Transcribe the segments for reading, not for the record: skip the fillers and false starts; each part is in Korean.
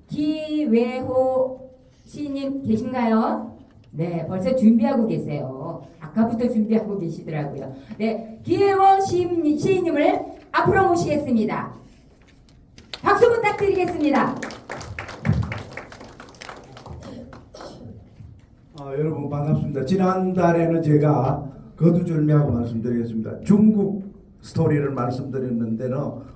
기외호 시인님 계신가요? 네, 벌써 준비하고 계세요. 아까부터 준비하고 계시더라고요. 네, 기회호 시인님을 앞으로 모시겠습니다. 박수 부탁드리겠습니다. 여러분 반갑습니다. 지난달에는 제가 거두절미하고 말씀드리겠습니다. 중국 스토리를 말씀드렸는데는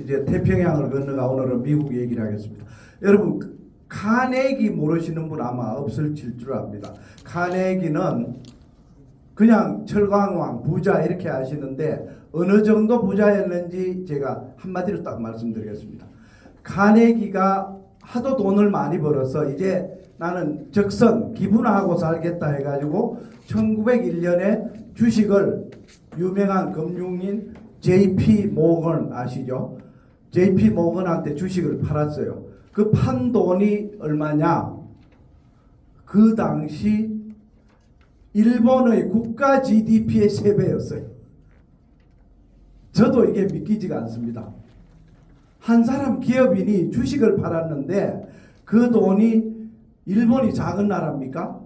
이제 태평양을 건너가 오늘은 미국 얘기를 하겠습니다. 여러분 카네기 모르시는 분 아마 없을 줄 압니다. 카네기는 그냥 철강왕 부자 이렇게 아시는데 어느 정도 부자였는지 제가 한마디로 딱 말씀드리겠습니다. 카네기가 하도 돈을 많이 벌어서 이제 나는 적선 기분하고 살겠다 해가지고 1901년에 주식을 유명한 금융인 JP 모건 아시죠? JP 모건한테 주식을 팔았어요. 그 판 돈이 얼마냐? 그 당시 일본의 국가 GDP의 3배였어요. 저도 이게 믿기지가 않습니다. 한 사람 기업인이 주식을 팔았는데 그 돈이 일본이 작은 나라입니까?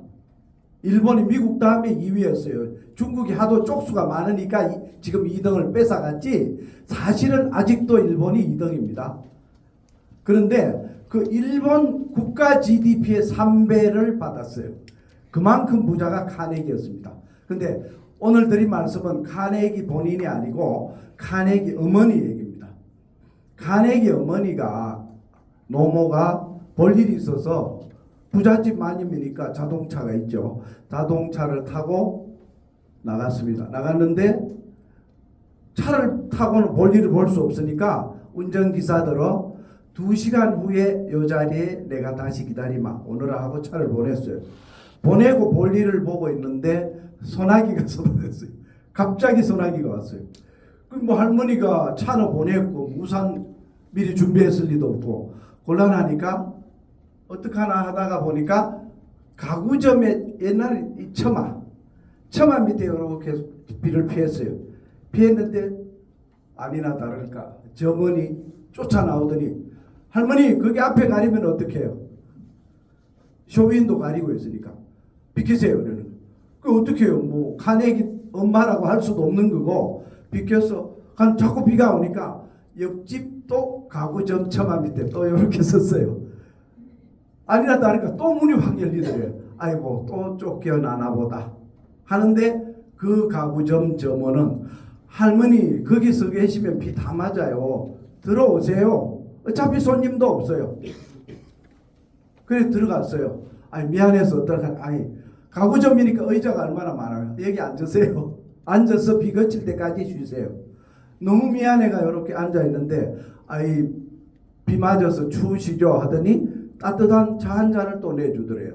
일본이 미국 다음에 2위였어요. 중국이 하도 쪽수가 많으니까 지금 2등을 뺏어갔지 사실은 아직도 일본이 2등입니다. 그런데 그 일본 국가 GDP의 3배를 받았어요. 그만큼 부자가 카네기였습니다. 근데 오늘 드린 말씀은 카네기 본인이 아니고 카네기 어머니 얘기입니다. 카네기 어머니가 노모가 볼 일이 있어서 부잣집 마님이니까 자동차가 있죠. 자동차를 타고 나갔습니다. 나갔는데 차를 타고는 볼 일을 볼 수 없으니까 운전기사들어 2시간 후에 요 자리에 내가 다시 기다리마 오너라 하고 차를 보냈어요. 보내고 볼 일을 보고 있는데 소나기가 쏟아졌어요. 갑자기 소나기가 왔어요. 뭐 할머니가 차는 보냈고 우산 미리 준비했을 리도 없고 곤란하니까 어떡하나 하다가 보니까 가구점에 옛날에 이 처마 밑에 이렇게 비를 피했어요. 피했는데 아니나 다를까 점원이 쫓아나오더니 할머니 거기 앞에 가리면 어떡해요? 쇼윈도 가리고 있으니까 비키세요. 그러는 그 어떻게 해요? 뭐 카네기 엄마라고 할 수도 없는 거고 비켜서 자꾸 비가 오니까 옆집도 가구점 처마 밑에 또 이렇게 썼어요. 아니나 다를까 또 문이 확 열리더래요. 아이고 또 쫓겨나나 보다 하는데 그 가구점 점원은 할머니 거기서 계시면 비 다 맞아요. 들어오세요. 어차피 손님도 없어요. 그래 들어갔어요. 아니 미안해서 어떡하 아니 가구점이니까 의자가 얼마나 많아요. 여기 앉으세요. 앉아서 비 그칠 때까지 쉬세요. 너무 미안해가 이렇게 앉아있는데 아이 비 맞아서 추우시죠 하더니 따뜻한 차 한 잔을 또 내주더래요.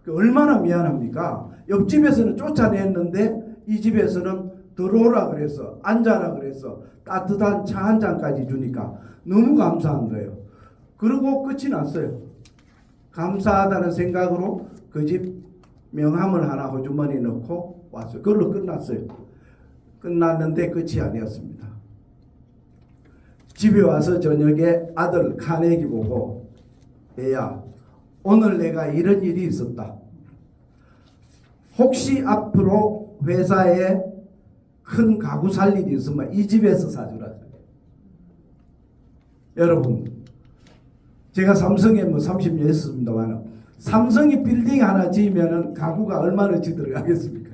얼마나 미안합니까? 옆집에서는 쫓아냈는데 이 집에서는 들어오라 그래서 앉아라 그래서 따뜻한 차 한 잔까지 주니까 너무 감사한 거예요. 그리고 끝이 났어요. 감사하다는 생각으로 그 집 명함을 하나 호주머니 넣고 왔어요. 그걸로 끝났어요. 끝났는데 끝이 아니었습니다. 집에 와서 저녁에 아들 카네기 보고 얘야 오늘 내가 이런 일이 있었다. 혹시 앞으로 회사에 큰 가구 살 일이 있으면 이 집에서 사주라. 여러분 제가 삼성에 뭐 30년 했습니다만 삼성이 빌딩 하나 지으면 가구가 얼마나 들어가겠습니까?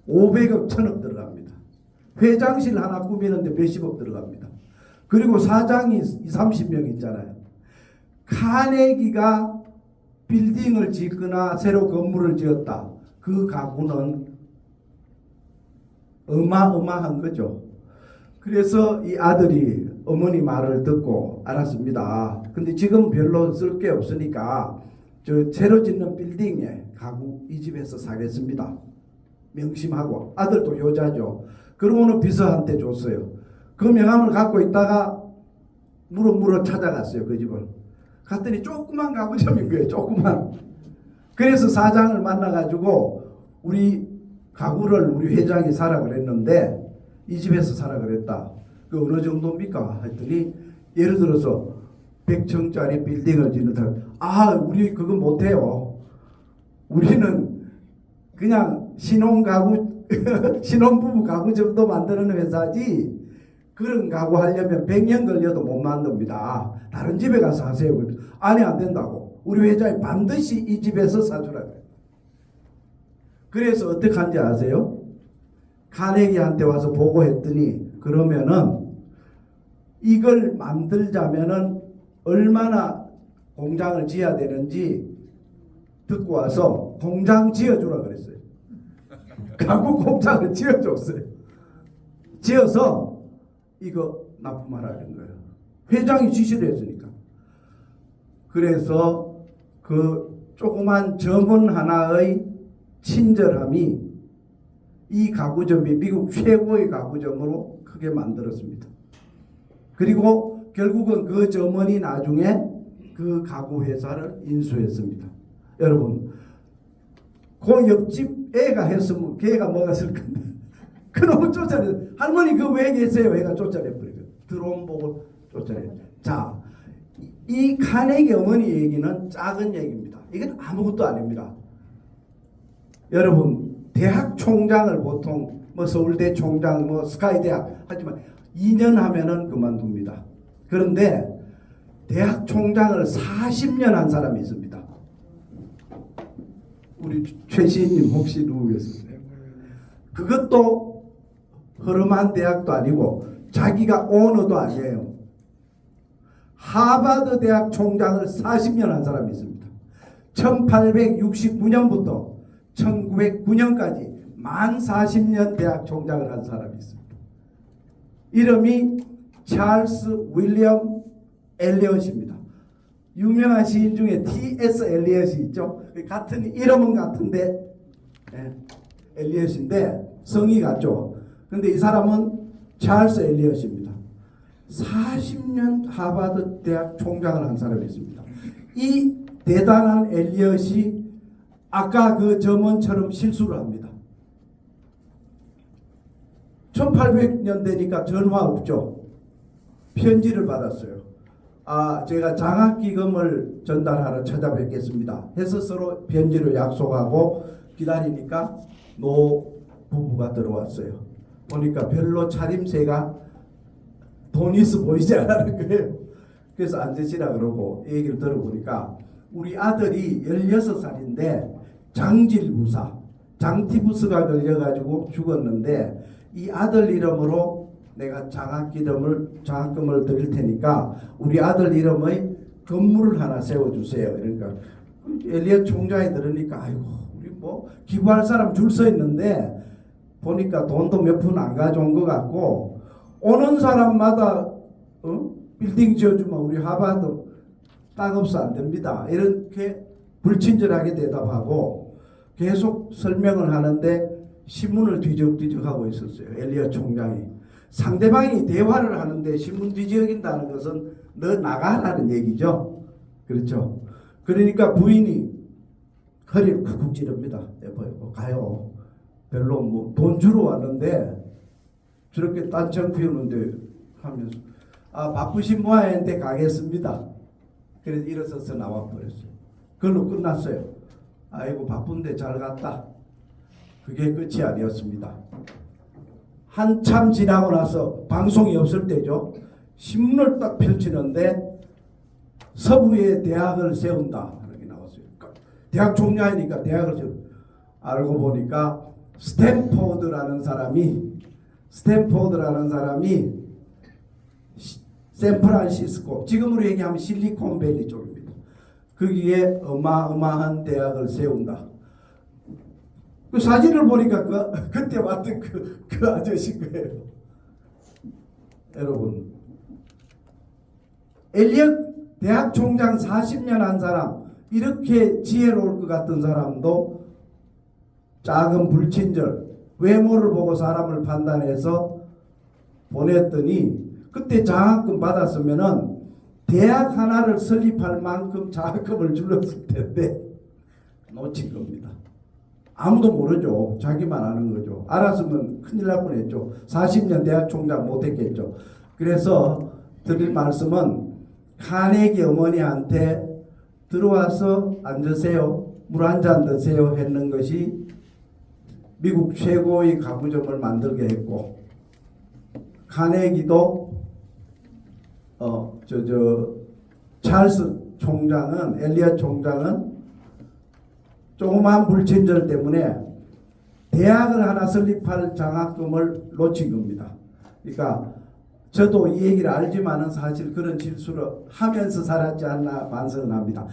500억 1000억 들어갑니다. 회장실 하나 꾸미는데 몇십억 들어갑니다. 그리고 사장이 20, 30명 있잖아요. 카네기가 빌딩을 짓거나 새로 건물을 지었다. 그 가구는 어마어마한 거죠. 그래서 이 아들이 어머니 말을 듣고 알았습니다. 근데 지금 별로 쓸 게 없으니까 저 새로 짓는 빌딩에 가구 이 집에서 사겠습니다. 명심하고 아들도 효자죠. 그러고는 비서한테 줬어요. 그 명함을 갖고 있다가 물어 찾아갔어요. 그 집을. 갔더니 조그만 가구점인 거예요. 조그만. 그래서 사장을 만나가지고 우리 가구를 우리 회장이 사라 그랬는데 이 집에서 사라 그랬다. 그 어느 정도입니까? 했더니 예를 들어서 100층짜리 빌딩을 짓는다. 아, 우리 그거 못해요. 우리는 그냥 신혼가구, 신혼부부 가구 정도 만드는 회사지 그런 가구 하려면 100년 걸려도 못 만듭니다. 다른 집에 가서 하세요. 아니, 안 된다고. 우리 회장이 반드시 이 집에서 사주라고. 그래서 어떻게 한지 아세요? 카네기한테 와서 보고했더니 그러면은 이걸 만들자면은 얼마나 공장을 지어야 되는지 듣고 와서 공장 지어주라 그랬어요. 가구 공장을 지어줬어요. 지어서 이거 납품하라는 거예요. 회장이 지시를 했으니까. 그래서 그 조그만 점원 하나의 친절함이 이 가구점이 미국 최고의 가구점으로 크게 만들었습니다. 그리고 결국은 그 점원이 나중에 그 가구 회사를 인수했습니다. 여러분, 그 옆집 애가 했으면 걔가 먹었을 건데 그놈을 쫓아내. 할머니 그 왜 계세요? 애가 쫓아내버리고 들어온 보고 쫓아내. 자, 이 카네기 어머니 얘기는 작은 얘기입니다. 이건 아무것도 아닙니다. 여러분, 대학 총장을 보통 뭐 서울대 총장, 뭐 스카이대학 하지만 2년 하면은 그만둡니다. 그런데 대학 총장을 40년 한 사람이 있습니다. 우리 최시인님 혹시 누구겠어요? 그것도 허름한 대학도 아니고 자기가 오너도 아니에요. 하버드 대학 총장을 40년 한 사람이 있습니다. 1869년부터 1909년까지 만 40년 대학 총장을 한 사람이 있습니다. 이름이 찰스 윌리엄 엘리엇입니다. 유명한 시인 중에 T.S. 엘리엇이 있죠. 같은 이름은 같은데 엘리엇인데 성이 같죠. 근데 이 사람은 찰스 엘리엇입니다. 40년 하버드 대학 총장을 한 사람이 있습니다. 이 대단한 엘리엇이 아까 그 점원처럼 실수를 합니다. 1800년 되니까 전화 없죠. 편지를 받았어요. 아, 제가 장학기금을 전달하러 찾아뵙겠습니다 해서 서로 편지로 약속하고 기다리니까 노 부부가 들어왔어요. 보니까 별로 차림새가 돈 있어 보이지 않는 거예요. 그래서 앉으시라 그러고 얘기를 들어보니까 우리 아들이 16살인데 장질부사, 장티푸스가 걸려가지고 죽었는데 이 아들 이름으로 내가 장학금을 드릴 테니까 우리 아들 이름의 건물을 하나 세워주세요. 그러니까 엘리엇 총장이 들으니까 아이고 우리 뭐 기부할 사람 줄 서 있는데 보니까 돈도 몇 푼 안 가져온 것 같고 오는 사람마다 빌딩 지어주면 우리 하버드 땅 없어 안 됩니다. 이렇게 불친절하게 대답하고 계속 설명을 하는데 신문을 뒤적뒤적 하고 있었어요. 엘리엇 총장이. 상대방이 대화를 하는데 신문 뒤적인다는 것은 너 나가라는 얘기죠. 그렇죠. 그러니까 부인이 허리를 쿡쿡 찌릅니다. 여보 가요. 별로 뭐 돈 주러 왔는데 저렇게 딴청 피우는데 하면서 아 바쁘신 모양인데 가겠습니다. 그래서 일어서서 나와 버렸어요. 그걸로 끝났어요. 아이고 바쁜데 잘 갔다. 그게 끝이 아니었습니다. 한참 지나고 나서 방송이 없을 때죠. 신문을 딱 펼치는데 서부에 대학을 세운다 이렇게 나왔어요. 대학 총장이니까 대학을 세운다. 알고 보니까 스탠포드라는 사람이 샌프란시스코, 지금으로 얘기하면 실리콘밸리 쪽입니다. 거기에 어마어마한 대학을 세운다. 그 사진을 보니까 그때 왔던 그 아저씨 거예요. 여러분, 엘리엇 대학 총장 40년 한 사람, 이렇게 지혜로울 것 같은 사람도 작은 불친절, 외모를 보고 사람을 판단해서 보냈더니 그때 장학금 받았으면은 대학 하나를 설립할 만큼 장학금을 줄였을 텐데 놓친 겁니다. 아무도 모르죠. 자기만 아는 거죠. 알았으면 큰일 날 뻔했죠. 40년 대학 총장 못했겠죠. 그래서 드릴 말씀은 카네기 어머니한테 들어와서 앉으세요. 물 한 잔 드세요 했는 것이 미국 최고의 가구점을 만들게 했고, 카네기도 찰스 총장은, 엘리엇 총장은 조그마한 불친절 때문에 대학을 하나 설립할 장학금을 놓친 겁니다. 그러니까 저도 이 얘기를 알지만은 사실 그런 실수를 하면서 살았지 않나 반성을 합니다.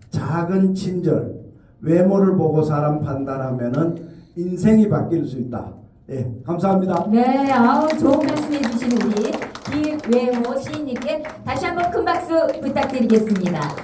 작은 친절, 외모를 보고 사람 판단하면은 인생이 바뀔 수 있다. 예, 감사합니다. 네, 아우 좋은 말씀 해주신 우리 김외모 시인님께 다시 한번 큰 박수 부탁드리겠습니다.